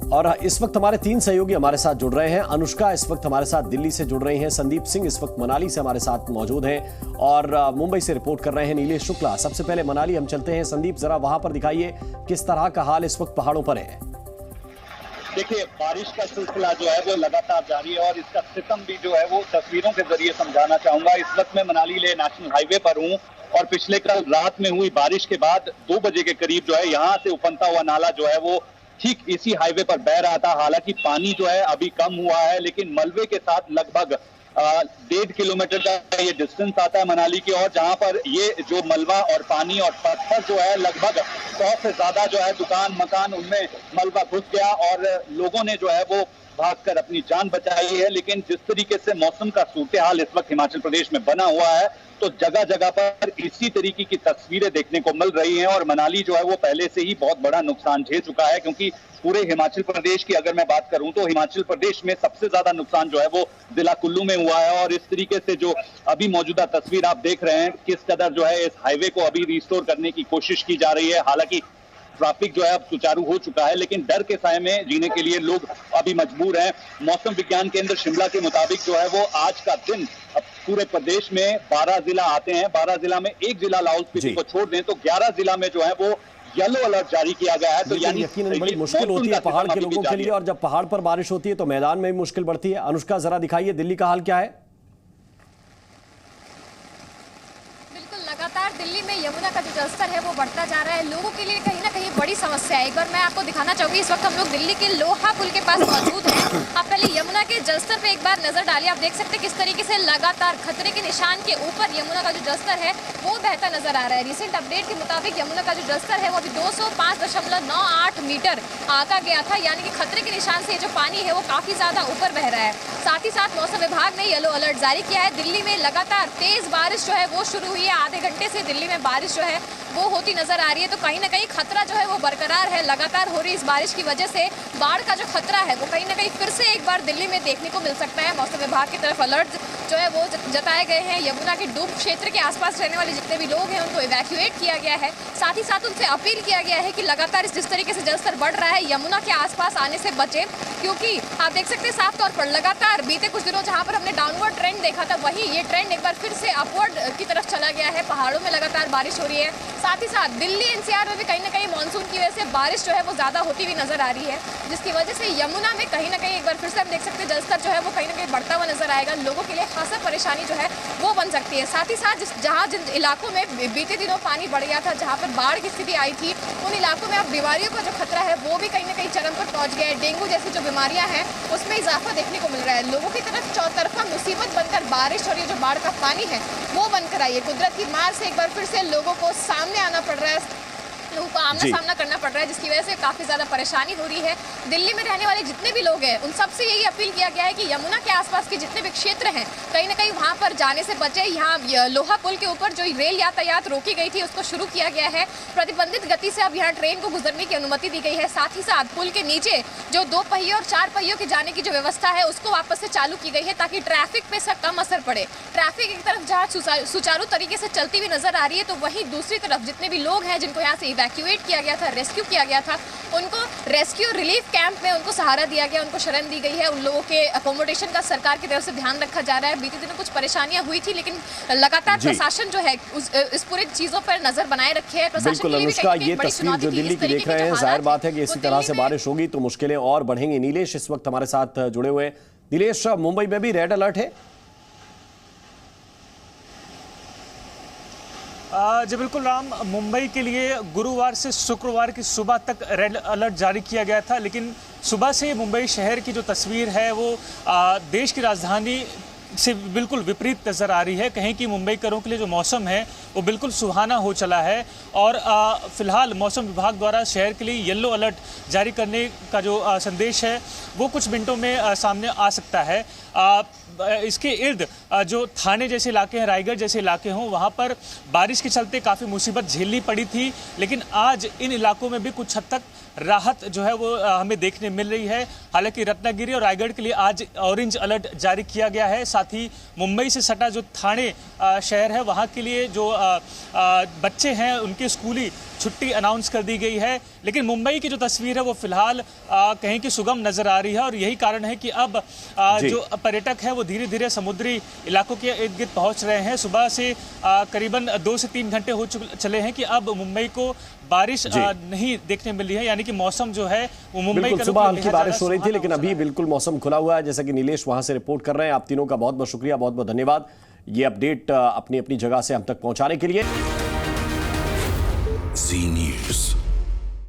और इस वक्त हमारे 3 सहयोगी हमारे साथ जुड़ रहे हैं। अनुष्का इस वक्त हमारे साथ दिल्ली से जुड़ रही हैं, संदीप सिंह इस वक्त मनाली से हमारे साथ मौजूद हैं और मुंबई से रिपोर्ट कर रहे हैं नीलेश शुक्ला। सबसे पहले मनाली हम चलते हैं। संदीप, जरा वहां पर दिखाइए किस तरह का हाल इस वक्त पहाड़ों पर है। देखिए, बारिश का सिलसिला जो है वो लगातार जारी है और इसका सितम भी जो है वो तस्वीरों के जरिए समझाना चाहूंगा। इस वक्त मैं मनाली ले नेशनल हाईवे पर हूँ और पिछले कल रात में हुई बारिश के बाद 2 बजे के करीब जो है यहाँ से उफनता हुआ नाला जो है वो ठीक इसी हाईवे पर बह रहा था। हालांकि पानी जो है अभी कम हुआ है, लेकिन मलबे के साथ लगभग 1.5 किलोमीटर का ये डिस्टेंस आता है मनाली की, और जहां पर ये जो मलबा और पानी और पत्थर जो है लगभग 100 से ज्यादा जो है दुकान मकान उनमें मलबा घुस गया और लोगों ने जो है वो भागकर अपनी जान बचाई है। लेकिन जिस तरीके से मौसम का सूरत हाल इस वक्त हिमाचल प्रदेश में बना हुआ है, तो जगह जगह पर इसी तरीके की तस्वीरें देखने को मिल रही हैं और मनाली जो है वो पहले से ही बहुत बड़ा नुकसान झेल चुका है। क्योंकि पूरे हिमाचल प्रदेश की अगर मैं बात करूं तो हिमाचल प्रदेश में सबसे ज्यादा नुकसान जो है वो जिला कुल्लू में हुआ है। और इस तरीके से जो अभी मौजूदा तस्वीर आप देख रहे हैं, किस कदर जो है इस हाईवे को अभी रिस्टोर करने की कोशिश की जा रही है। हालांकि ट्रैफिक जो है अब सुचारू हो चुका है, लेकिन डर के साए में जीने के लिए लोग अभी मजबूर हैं। मौसम विज्ञान केंद्र शिमला के मुताबिक जो है वो आज का दिन अब पूरे प्रदेश में 12 जिला आते हैं। 12 जिला में एक जिला लाहौल स्पीति को छोड़ दें तो 11 जिला में जो है वो येलो अलर्ट जारी किया गया है। तो यानी यकीनन बड़ी मुश्किल होती है पहाड़ के लोगों के लिए, और जब पहाड़ पर बारिश होती है तो मैदान में भी मुश्किल बढ़ती है। अनुष्का, जरा दिखाइए दिल्ली का हाल क्या है। लगातार दिल्ली में यमुना का जो जलस्तर है वो बढ़ता जा रहा है। लोगों के लिए कहीं ना कहीं बड़ी समस्या है। एक बार मैं आपको दिखाना चाहूंगी, इस वक्त हम लोग दिल्ली के लोहा पुल के पास मौजूद हैं। आप पहले यमुना के जलस्तर पे एक बार नजर डालिए। आप देख सकते हैं किस तरीके से लगातार खतरे के निशान के ऊपर यमुना का जो जलस्तर है वो बहता नजर आ रहा है। रिसेंट अपडेट के मुताबिक यमुना का जो जलस्तर है वो अभी 205.98 मीटर आंका गया था, यानी कि खतरे के निशान से जो पानी है वो काफी ज्यादा ऊपर बह रहा है। साथ ही साथ मौसम विभाग ने येलो अलर्ट जारी किया है। दिल्ली में लगातार तेज बारिश जो है वो शुरू हुई है। आधे घंटे से दिल्ली में बारिश जो है वो होती नजर आ रही है। तो कहीं ना कहीं खतरा जो है वो बरकरार है। लगातार हो रही इस बारिश की वजह से बाढ़ का जो खतरा है वो कहीं ना कहीं फिर से एक बार दिल्ली में देखने को मिल सकता है। मौसम विभाग की तरफ अलर्ट जो है वो जताए गए हैं। यमुना के डूब क्षेत्र के आसपास रहने वाले जितने भी लोग हैं उनको इवैक्यूएट किया गया है। साथ ही साथ उनसे अपील किया गया है कि लगातार जिस तरीके से जलस्तर बढ़ रहा है यमुना के आसपास आने से बचें, क्योंकि आप देख सकते हैं साफ तौर पर लगातार बीते कुछ दिनों जहां पर हमने डाउनवर्ड ट्रेंड देखा था, वही ये ट्रेंड एक बार फिर से अपवर्ड की तरफ चला गया है। पहाड़ों में लगातार बारिश हो रही है। साथ ही साथ दिल्ली एनसीआर में भी कहीं ना कहीं मानसून की वजह से बारिश जो है वो ज्यादा होती हुई नजर आ रही है, जिसकी वजह से यमुना में कहीं ना कहीं एक बार फिर से हम देख सकते हैं जलस्तर जो है वो कहीं ना कहीं बढ़ता हुआ नजर आएगा। लोगों के लिए खासा परेशानी जो है वो बन सकती है। साथ ही साथ जिन इलाकों में बीते दिनों पानी बढ़ गया था, जहाँ पर बाढ़ की स्थिति आई थी, उन इलाकों में अब बीमारियों का जो खतरा है वो भी कहीं ना कहीं चरम पर पहुंच गया है। डेंगू जैसी जो बीमारियां हैं उसमें इजाफा देखने को मिल रहा है। लोगों की तरफ चौतरफा मुसीबत बनकर बारिश और ये जो बाढ़ का पानी है वो बनकर आई है। कुदरत की मार से एक बार फिर से लोगों को सामने आना पड़ रहा है, लोगों को आमना सामना करना पड़ रहा है, जिसकी वजह से काफी ज्यादा परेशानी हो रही है। दिल्ली में रहने वाले जितने भी लोग हैं उन सबसे यही अपील किया गया है कि यमुना के आसपास के जितने भी क्षेत्र हैं कहीं ना कहीं वहां पर जाने से बचे। यहाँ लोहा पुल के ऊपर जो रेल यातायात रोकी गई थी उसको शुरू किया गया है। प्रतिबंधित गति से अब यहाँ ट्रेन को गुजरने की अनुमति दी गई है। साथ ही साथ पुल के नीचे जो 2 पहियों और 4 पहियों के जाने की जो व्यवस्था है उसको वापस से चालू की गई है, ताकि ट्रैफिक पे इसका कम असर पड़े। ट्रैफिक एक तरफ जहाँ सुचारू तरीके से चलती हुई नजर आ रही है, तो वहीं दूसरी तरफ जितने भी लोग हैं जिनको यहाँ से इवैक्यूएट किया गया था, रेस्क्यू किया गया था, उनको रेस्क्यू रिलीफ कैंप में उनको सहारा दिया गया, उनको शरण दी गई है। उन लोगों के अकोमोडेशन का सरकार की तरफ से ध्यान रखा जा रहा है। बीते दिनों कुछ परेशानियां हुई थी, लेकिन लगातार प्रशासन जो है इस पूरी चीजों पर नजर बनाए रखे है। बिल्कुल अनुष्का, ये तस्वीर जो दिल्ली की देख रहे हैं, जाहिर बात है कि इसी तरह से बारिश होगी तो मुश्किलें और बढ़ेंगी। नीलेश इस वक्त हमारे साथ जुड़े हुए हैं। नीलेश, मुंबई में भी रेड अलर्ट है? जी बिल्कुल राम, मुंबई के लिए गुरुवार से शुक्रवार की सुबह तक रेड अलर्ट जारी किया गया था, लेकिन सुबह से मुंबई शहर की जो तस्वीर है वो देश की राजधानी से बिल्कुल विपरीत नज़र आ रही है। कहीं कि मुंबईकरों के लिए जो मौसम है वो बिल्कुल सुहाना हो चला है और फिलहाल मौसम विभाग द्वारा शहर के लिए येलो अलर्ट जारी करने का जो संदेश है वो कुछ मिनटों में सामने आ सकता है। इसके इर्द जो थाने जैसे इलाके हैं, रायगढ़ जैसे इलाके हों, वहाँ पर बारिश के चलते काफ़ी मुसीबत झेलनी पड़ी थी। लेकिन आज इन इलाकों में भी कुछ हद तक राहत जो है वो हमें देखने मिल रही है। हालांकि रत्नागिरी और रायगढ़ के लिए आज ऑरेंज अलर्ट जारी किया गया है। साथ ही मुंबई से सटा जो ठाणे शहर है, वहाँ के लिए जो बच्चे हैं उनकी स्कूली छुट्टी अनाउंस कर दी गई है। लेकिन मुंबई की जो तस्वीर है वो फिलहाल कहीं की सुगम नजर आ रही है और यही कारण है कि अब जो पर्यटक है वो धीरे धीरे समुद्री इलाकों के इर्द गिर्द पहुंच रहे हैं। सुबह से करीबन 2 से 3 घंटे हो चले हैं कि अब मुंबई को बारिश नहीं देखने मिल रही है, यानी कि मौसम जो है वो मुंबई का सुबह हल्की बारिश हो रही थी, लेकिन अभी बिल्कुल मौसम खुला हुआ है, जैसा कि नीलेश वहां से रिपोर्ट कर रहे हैं। आप तीनों का बहुत बहुत शुक्रिया, बहुत बहुत धन्यवाद ये अपडेट अपनी अपनी जगह से हम तक पहुंचाने के लिए।